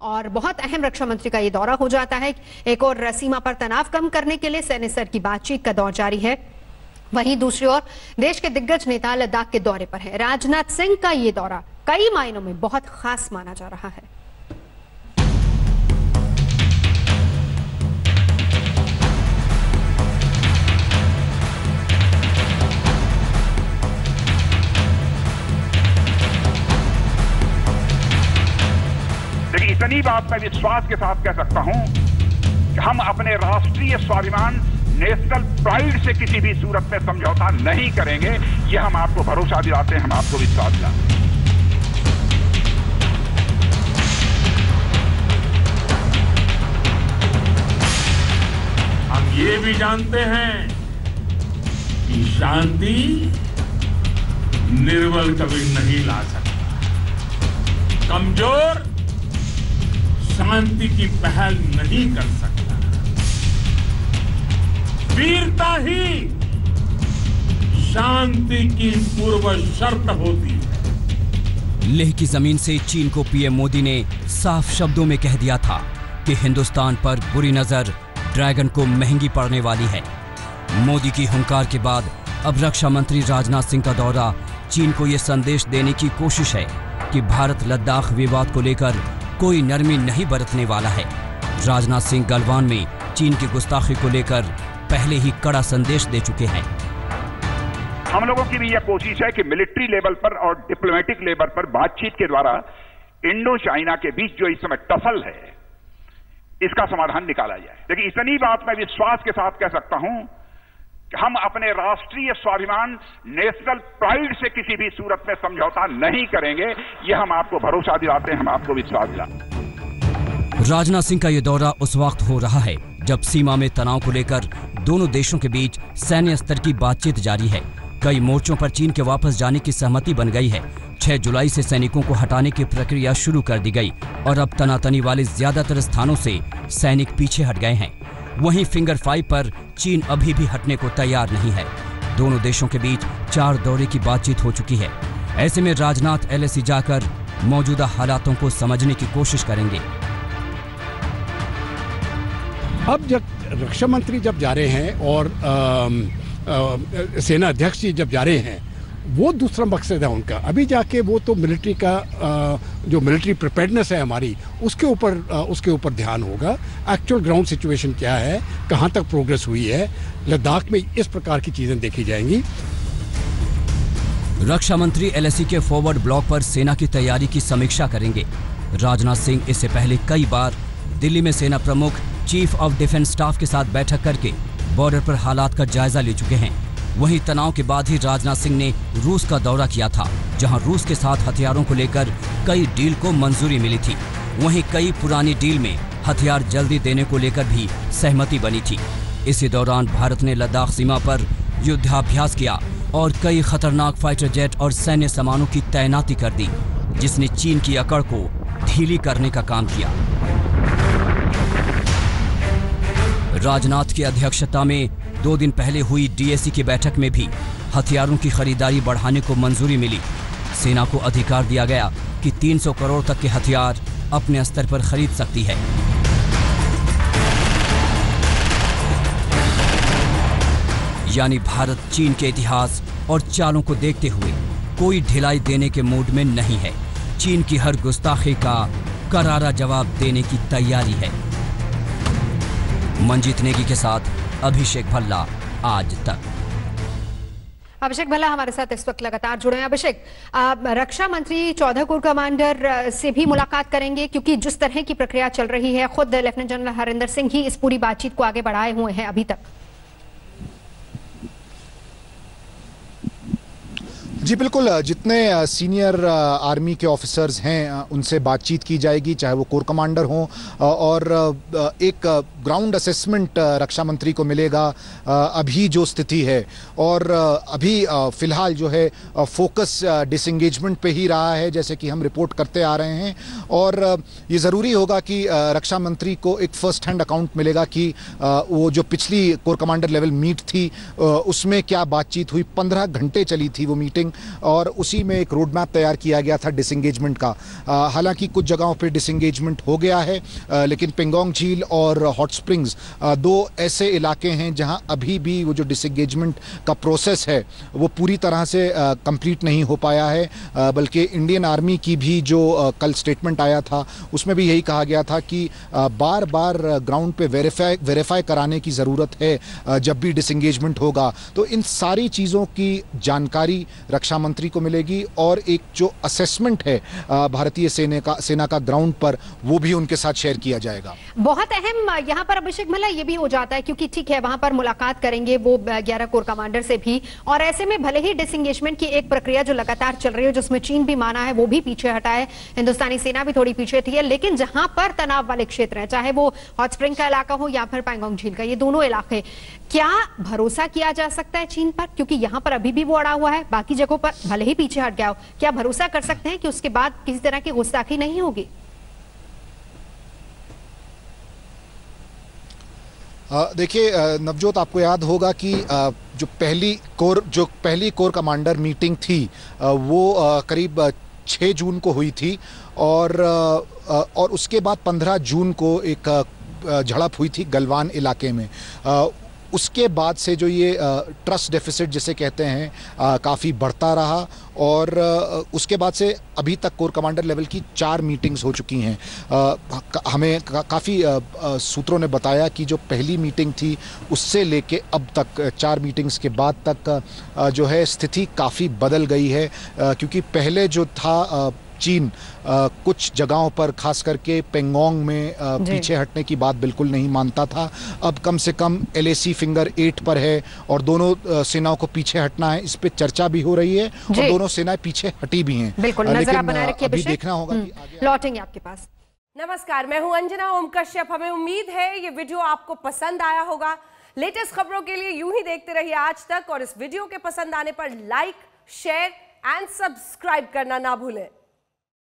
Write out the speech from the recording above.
और बहुत अहम रक्षा मंत्री का ये दौरा हो जाता है। एक और सीमा पर तनाव कम करने के लिए सैन्य स्तर की बातचीत का दौर जारी है। वहीं दूसरी ओर देश के दिग्गज नेता लद्दाख के दौरे पर है। राजनाथ सिंह का ये दौरा कई मायनों में बहुत खास माना जा रहा है। लेकिन इतनी बात मैं विश्वास के साथ कह सकता हूं कि हम अपने राष्ट्रीय स्वाभिमान, नेशनल प्राइड से किसी भी सूरत में समझौता नहीं करेंगे। यह हम आपको भरोसा दिलाते हैं, हम आपको विश्वास दिलाते हैं। हम ये भी जानते हैं कि शांति निर्बल कभी नहीं ला सकता, कमजोर शांति की पहल नहीं कर सकता। वीरता ही शांति की पूर्व शर्त होती है। लेह की जमीन से चीन को पीएम मोदी ने साफ शब्दों में कह दिया था कि हिंदुस्तान पर बुरी नजर ड्रैगन को महंगी पड़ने वाली है। मोदी की हुंकार के बाद अब रक्षा मंत्री राजनाथ सिंह का दौरा चीन को यह संदेश देने की कोशिश है कि भारत लद्दाख विवाद को लेकर कोई नरमी नहीं बरतने वाला है। राजनाथ सिंह गलवान में चीन की गुस्ताखी को लेकर पहले ही कड़ा संदेश दे चुके हैं। हम लोगों की भी यह कोशिश है कि मिलिट्री लेवल पर और डिप्लोमेटिक लेवल पर बातचीत के द्वारा इंडो चाइना के बीच जो इस समय टसल है, इसका समाधान निकाला जाए। लेकिन इतनी बात मैं विश्वास के साथ कह सकता हूं कि हम अपने राष्ट्रीय स्वाभिमान, नेशनल प्राइड से किसी भी सूरत में समझौता नहीं करेंगे। यह हम आपको भरोसा दिलाते हैं, हम आपको विश्वास दिलाते हैं। राजनाथ सिंह का यह दौरा उस वक्त हो रहा है जब सीमा में तनाव को लेकर दोनों देशों के बीच सैन्य स्तर की बातचीत जारी है। कई मोर्चों पर चीन के वापस जाने की सहमति बन गई है। 6 जुलाई से सैनिकों को हटाने की प्रक्रिया शुरू कर दी गई और अब तनातनी वाले ज्यादातर स्थानों से सैनिक पीछे हट गए हैं। वहीं फिंगर 5 पर चीन अभी भी हटने को तैयार नहीं है। दोनों देशों के बीच 4 दौरे की बातचीत हो चुकी है। ऐसे में राजनाथ LAC जाकर मौजूदा हालातों को समझने की कोशिश करेंगे। अब जब रक्षा मंत्री जब जा रहे हैं और सेना अध्यक्ष जी जब जा रहे हैं, वो दूसरा मकसद है उनका। अभी जाके वो तो मिलिट्री का जो मिलिट्री प्रिपेयर्डनेस है हमारी, उसके ऊपर ध्यान होगा। एक्चुअल ग्राउंड सिचुएशन क्या है, कहाँ तक प्रोग्रेस हुई है, लद्दाख में इस प्रकार की चीजें देखी जाएंगी। रक्षा मंत्री LAC के फॉरवर्ड ब्लॉक पर सेना की तैयारी की समीक्षा करेंगे। राजनाथ सिंह इससे पहले कई बार दिल्ली में सेना प्रमुख, चीफ ऑफ डिफेंस स्टाफ के साथ बैठक करके बॉर्डर पर हालात का जायजा ले चुके हैं। वहीं तनाव के बाद ही राजनाथ सिंह ने रूस का दौरा किया था, जहां रूस के साथ हथियारों को लेकर कई डील को मंजूरी मिली थी। वहीं कई पुरानी डील में हथियार जल्दी देने को लेकर भी सहमति बनी थी। इसी दौरान भारत ने लद्दाख सीमा पर युद्धाभ्यास किया और कई खतरनाक फाइटर जेट और सैन्य सामानों की तैनाती कर दी, जिसने चीन की अकड़ को ढीली करने का काम किया। राजनाथ की अध्यक्षता में 2 दिन पहले हुई DAC की बैठक में भी हथियारों की खरीदारी बढ़ाने को मंजूरी मिली। सेना को अधिकार दिया गया कि 300 करोड़ तक के हथियार अपने स्तर पर खरीद सकती है। यानी भारत चीन के इतिहास और चालों को देखते हुए कोई ढिलाई देने के मूड में नहीं है। चीन की हर गुस्ताखी का करारा जवाब देने की तैयारी है। मंजीत नेगी के साथ अभिषेक भल्ला, आज तक। अभिषेक भल्ला हमारे साथ इस वक्त लगातार जुड़े हैं। अभिषेक, रक्षा मंत्री 14 कोर कमांडर से भी मुलाकात करेंगे, क्योंकि जिस तरह की प्रक्रिया चल रही है, खुद लेफ्टिनेंट जनरल हरिंदर सिंह ही इस पूरी बातचीत को आगे बढ़ाए हुए हैं अभी तक। जी बिल्कुल, जितने सीनियर आर्मी के ऑफिसर्स हैं उनसे बातचीत की जाएगी, चाहे वो कोर कमांडर हों, और एक ग्राउंड असेसमेंट रक्षा मंत्री को मिलेगा अभी जो स्थिति है। और अभी फिलहाल जो है फोकस डिसएंगेजमेंट पे ही रहा है, जैसे कि हम रिपोर्ट करते आ रहे हैं। और ये ज़रूरी होगा कि रक्षा मंत्री को एक फर्स्ट हैंड अकाउंट मिलेगा कि वो जो पिछली कोर कमांडर लेवल मीट थी उसमें क्या बातचीत हुई। 15 घंटे चली थी वो मीटिंग, और उसी में एक रोड मैप तैयार किया गया था डिसंगेजमेंट का। हालांकि कुछ जगहों पे डिसंगेजमेंट हो गया है, लेकिन पेंगोंग झील और हॉट स्प्रिंग्स दो ऐसे इलाके हैं जहां अभी भी वो जो डिसंगेजमेंट का प्रोसेस है वो पूरी तरह से कंप्लीट नहीं हो पाया है। बल्कि इंडियन आर्मी की भी जो कल स्टेटमेंट आया था उसमें भी यही कहा गया था कि बार बार ग्राउंड पे वेरीफाई कराने की ज़रूरत है जब भी डिसंगेजमेंट होगा। तो इन सारी चीज़ों की जानकारी रक्षा मंत्री को मिलेगी और एक जो असेसमेंट है भारतीय सेना का ग्राउंड पर वो भी उनके साथ शेयर किया जाएगा। बहुत अहम यहाँ पर अभिषेक भल्ला ये भी हो जाता है क्योंकि ठीक है वहां पर मुलाकात करेंगे वो 11 कोर कमांडर से भी, और ऐसे में भले ही डिसंगेजमेंट की एक प्रक्रिया जो लगातार चल रही है जिसमें चीन भी माना है वो भी पीछे हटा है, हिंदुस्तानी सेना भी थोड़ी पीछे थी है, लेकिन जहां पर तनाव वाले क्षेत्र हैं चाहे वो हॉट स्प्रिंग का इलाका हो या फिर पैंगोंग झील का, ये दोनों इलाके, क्या भरोसा किया जा सकता है चीन पर? क्योंकि यहां पर अभी भी वो अड़ा हुआ है, बाकी जगहों पर भले ही पीछे हट गया हो, क्या भरोसा कर सकते हैं कि उसके बाद किसी तरह की गुस्ताखी नहीं होगी? देखिए नवजोत, आपको याद होगा कि जो पहली कोर कमांडर मीटिंग थी वो करीब 6 जून को हुई थी और उसके बाद 15 जून को एक झड़प हुई थी गलवान इलाके में। उसके बाद से जो ये ट्रस्ट डेफिसिट जिसे कहते हैं काफ़ी बढ़ता रहा और उसके बाद से अभी तक कोर कमांडर लेवल की 4 मीटिंग्स हो चुकी हैं। हमें काफ़ी सूत्रों ने बताया कि जो पहली मीटिंग थी उससे लेके अब तक 4 मीटिंग्स के बाद तक जो है स्थिति काफ़ी बदल गई है, क्योंकि पहले जो था चीन कुछ जगहों पर खास करके पेंगोंग में पीछे हटने की बात बिल्कुल नहीं मानता था। अब कम से कम LAC फिंगर 8 पर है और दोनों सेनाओं को पीछे हटना है, इस पे चर्चा भी हो रही है और दोनों सेनाएं पीछे हटी भी हैं। बिल्कुल, लेकिन अभी देखना होगा कि आगे लौटेंगे आपके पास। नमस्कार, मैं हूं अंजना ओम कश्यप। हमें उम्मीद है ये वीडियो आपको पसंद आया होगा। लेटेस्ट खबरों के लिए यूं ही देखते रहिए आज तक और इस वीडियो के पसंद आने पर लाइक, शेयर एंड सब्सक्राइब करना ना भूलें।